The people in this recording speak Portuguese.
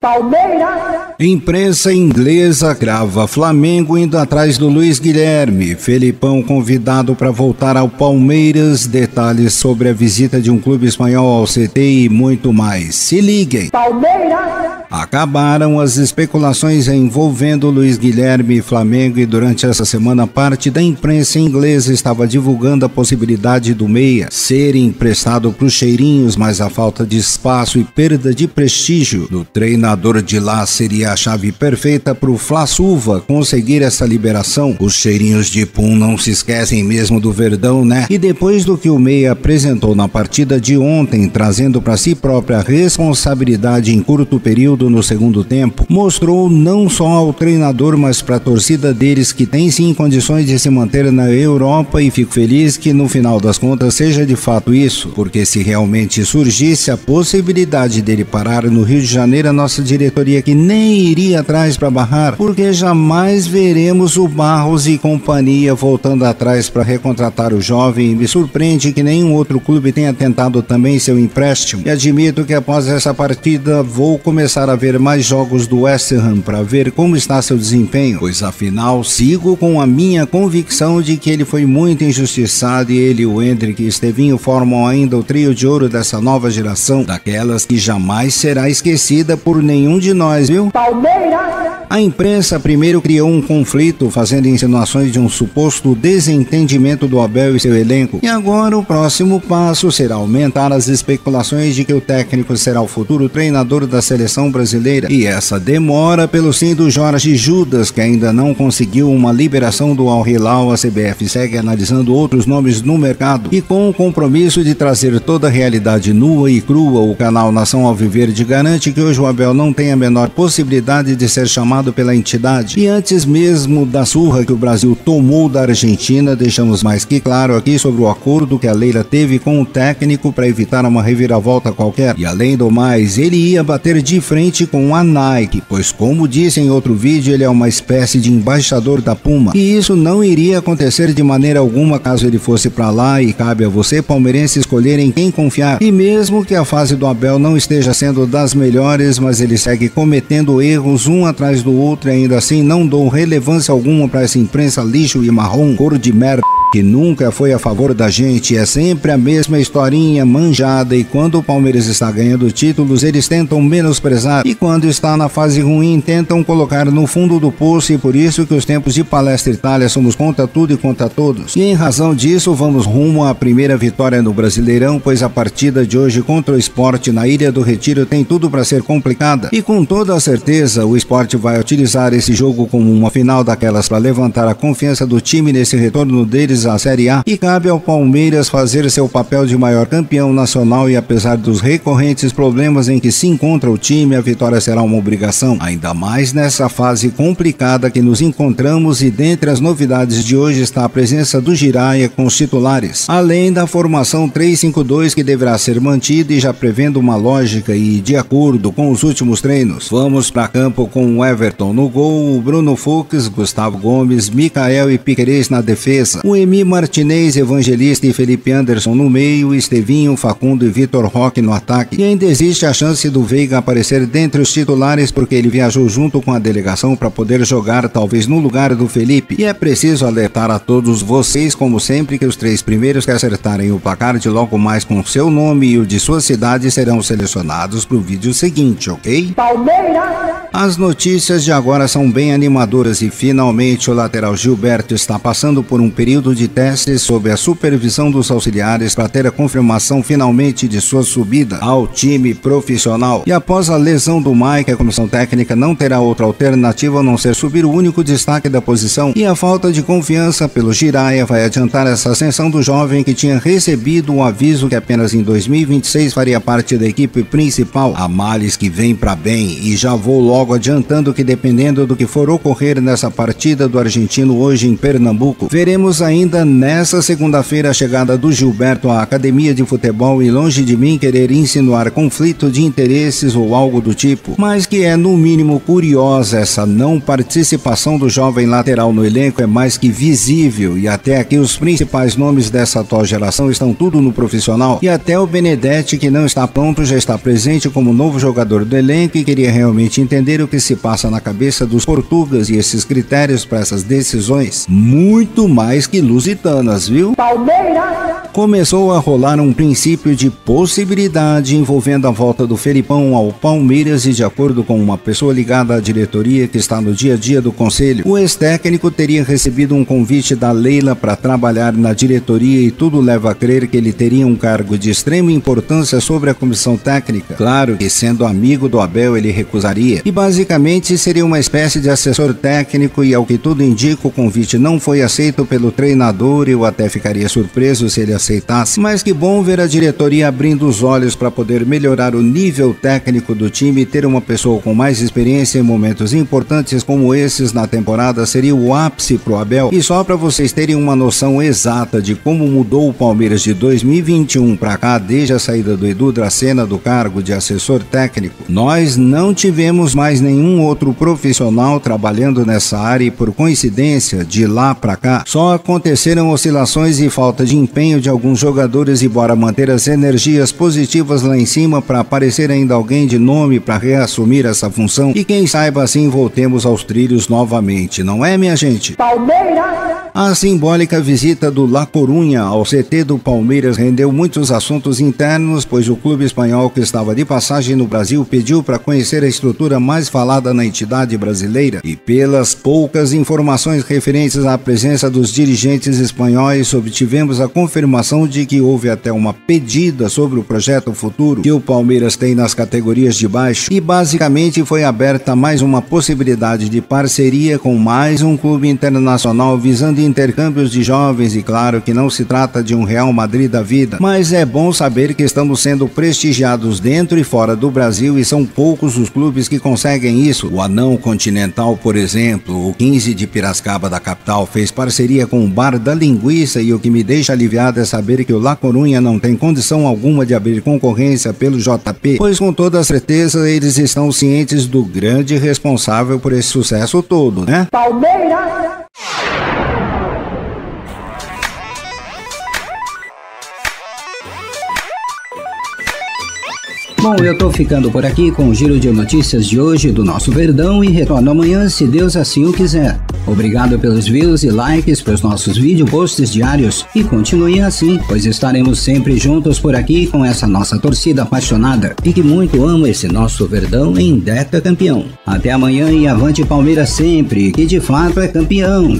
Palmeiras. Imprensa inglesa crava Flamengo indo atrás do Luiz Guilherme. Felipão convidado para voltar ao Palmeiras. Detalhes sobre a visita de um clube espanhol ao CT e muito mais. Se liguem. Palmeiras. Acabaram as especulações envolvendo Luiz Guilherme e Flamengo e durante essa semana parte da imprensa inglesa estava divulgando a possibilidade do meia ser emprestado para os cheirinhos, mas a falta de espaço e perda de prestígio do treinador de lá seria a chave perfeita para o Fla-Suva conseguir essa liberação. Os cheirinhos de pum não se esquecem mesmo do Verdão, né? E depois do que o meia apresentou na partida de ontem, trazendo para si própria responsabilidade em curto período no segundo tempo, mostrou não só ao treinador, mas para a torcida deles que tem sim condições de se manter na Europa, e fico feliz que no final das contas seja de fato isso, porque se realmente surgisse a possibilidade dele parar no Rio de Janeiro, a nossa diretoria que nem iria atrás para barrar, porque jamais veremos o Barros e companhia voltando atrás para recontratar o jovem, e me surpreende que nenhum outro clube tenha tentado também seu empréstimo, e admito que após essa partida vou começar a ver mais jogos do West Ham para ver como está seu desempenho, pois afinal sigo com a minha convicção de que ele foi muito injustiçado e ele, o Hendrick e Estevinho formam ainda o trio de ouro dessa nova geração, daquelas que jamais será esquecida por nenhum de nós, viu? Palmeiras. A imprensa primeiro criou um conflito, fazendo insinuações de um suposto desentendimento do Abel e seu elenco, e agora o próximo passo será aumentar as especulações de que o técnico será o futuro treinador da seleção brasileira, e essa demora pelo sim do Jorge Judas, que ainda não conseguiu uma liberação do Al Hilal. A CBF segue analisando outros nomes no mercado, e com o compromisso de trazer toda a realidade nua e crua, o canal Nação Alviverde garante que hoje o Abel não tem a menor possibilidade de ser chamado pela entidade. E antes mesmo da surra que o Brasil tomou da Argentina, deixamos mais que claro aqui sobre o acordo que a Leila teve com o técnico para evitar uma reviravolta qualquer. E além do mais, ele ia bater de frente com a Nike, pois como disse em outro vídeo, ele é uma espécie de embaixador da Puma, e isso não iria acontecer de maneira alguma caso ele fosse para lá, e cabe a você, palmeirense, escolher em quem confiar. E mesmo que a fase do Abel não esteja sendo das melhores, mas ele segue cometendo erros um atrás do outro, e ainda assim não dou relevância alguma para essa imprensa lixo e marrom, cor de merda, que nunca foi a favor da gente. É sempre a mesma historinha manjada, e quando o Palmeiras está ganhando títulos, eles tentam menosprezar, e quando está na fase ruim, tentam colocar no fundo do poço, e por isso que os tempos de Palestra Itália somos contra tudo e contra todos. E em razão disso, vamos rumo à primeira vitória no Brasileirão, pois a partida de hoje contra o Sport na Ilha do Retiro tem tudo para ser complicada, e com toda a certeza o Sport vai utilizar esse jogo como uma final daquelas para levantar a confiança do time nesse retorno deles à Série A, e cabe ao Palmeiras fazer seu papel de maior campeão nacional, e apesar dos recorrentes problemas em que se encontra o time, a vitória será uma obrigação, ainda mais nessa fase complicada que nos encontramos. E dentre as novidades de hoje está a presença do Jiraya com os titulares, além da formação 3-5-2 que deverá ser mantida, e já prevendo uma lógica e de acordo com os últimos treinos. Vamos para campo com o Everton no gol, o Bruno Fux, Gustavo Gomes, Mikael e Piquerez na defesa, o Emi Martinez, Evangelista e Felipe Anderson no meio, Estevinho, Facundo e Vitor Roque no ataque. E ainda existe a chance do Veiga aparecer dentre os titulares, porque ele viajou junto com a delegação para poder jogar talvez no lugar do Felipe. E é preciso alertar a todos vocês, como sempre, que os 3 primeiros que acertarem o placar de logo mais com seu nome e o de sua cidade serão selecionados para o vídeo seguinte, ok? Palmeiras. As notícias de agora são bem animadoras, e finalmente o lateral Gilberto está passando por um período de testes sob a supervisão dos auxiliares para ter a confirmação finalmente de sua subida ao time profissional. E após a lesão do Mike, a comissão técnica não terá outra alternativa a não ser subir o único destaque da posição, e a falta de confiança pelo Jiraya vai adiantar essa ascensão do jovem que tinha recebido um aviso que apenas em 2026 faria parte da equipe principal. A males que vem para bem, e já vou logo adiantando que dependendo do que for ocorrer nessa partida do argentino hoje em Pernambuco, veremos ainda ainda nessa segunda-feira a chegada do Gilberto à academia de futebol e longe de mim querer insinuar conflito de interesses ou algo do tipo, mas que é no mínimo curiosa essa não participação do jovem lateral no elenco é mais que visível e até aqui os principais nomes dessa atual geração estão tudo no profissional e até o Benedetti, que não está pronto, já está presente como novo jogador do elenco e queria realmente entender o que se passa na cabeça dos portugueses e esses critérios para essas decisões muito mais que lusitanas, viu? Palmeiras! Começou a rolar um princípio de possibilidade envolvendo a volta do Felipão ao Palmeiras e de acordo com uma pessoa ligada à diretoria que está no dia a dia do conselho, o ex-técnico teria recebido um convite da Leila para trabalhar na diretoria e tudo leva a crer que ele teria um cargo de extrema importância sobre a comissão técnica. Claro que sendo amigo do Abel ele recusaria e basicamente seria uma espécie de assessor técnico e ao que tudo indica o convite não foi aceito pelo treinador e eu até ficaria surpreso se ele aceitasse, mas que bom ver a diretoria abrindo os olhos para poder melhorar o nível técnico do time e ter uma pessoa com mais experiência em momentos importantes como esses na temporada seria o ápice pro Abel. E só para vocês terem uma noção exata de como mudou o Palmeiras de 2021 para cá, desde a saída do Edu Dracena do cargo de assessor técnico, nós não tivemos mais nenhum outro profissional trabalhando nessa área e por coincidência, de lá para cá, só aconteceram oscilações e falta de empenho de alguns jogadores e bora manter as energias positivas lá em cima para aparecer ainda alguém de nome para reassumir essa função e quem saiba assim voltemos aos trilhos novamente, não é, minha gente? Palmeiras! A simbólica visita do La Coruña ao CT do Palmeiras rendeu muitos assuntos internos, pois o clube espanhol que estava de passagem no Brasil pediu para conhecer a estrutura mais falada na entidade brasileira e pelas poucas informações referentes à presença dos dirigentes espanhóis obtivemos a confirmação de que houve até uma pedida sobre o projeto futuro que o Palmeiras tem nas categorias de baixo e basicamente foi aberta mais uma possibilidade de parceria com mais um clube internacional visando intercâmbios de jovens e claro que não se trata de um Real Madrid da vida, mas é bom saber que estamos sendo prestigiados dentro e fora do Brasil e são poucos os clubes que conseguem isso. O Anão Continental, por exemplo, o 15 de Piracicaba da capital fez parceria com o Bar da Linguiça e o que me deixa aliviado é saber que o La Coruña não tem condição alguma de abrir concorrência pelo JP, pois com toda certeza eles estão cientes do grande responsável por esse sucesso todo, né? Palmeiras! Bom, eu tô ficando por aqui com o giro de notícias de hoje do nosso Verdão e retorno amanhã, se Deus assim o quiser. Obrigado pelos views e likes para os nossos vídeo posts diários e continuem assim, pois estaremos sempre juntos por aqui com essa nossa torcida apaixonada e que muito ama esse nosso Verdão em Deca campeão. Até amanhã e avante Palmeiras sempre, que de fato é campeão.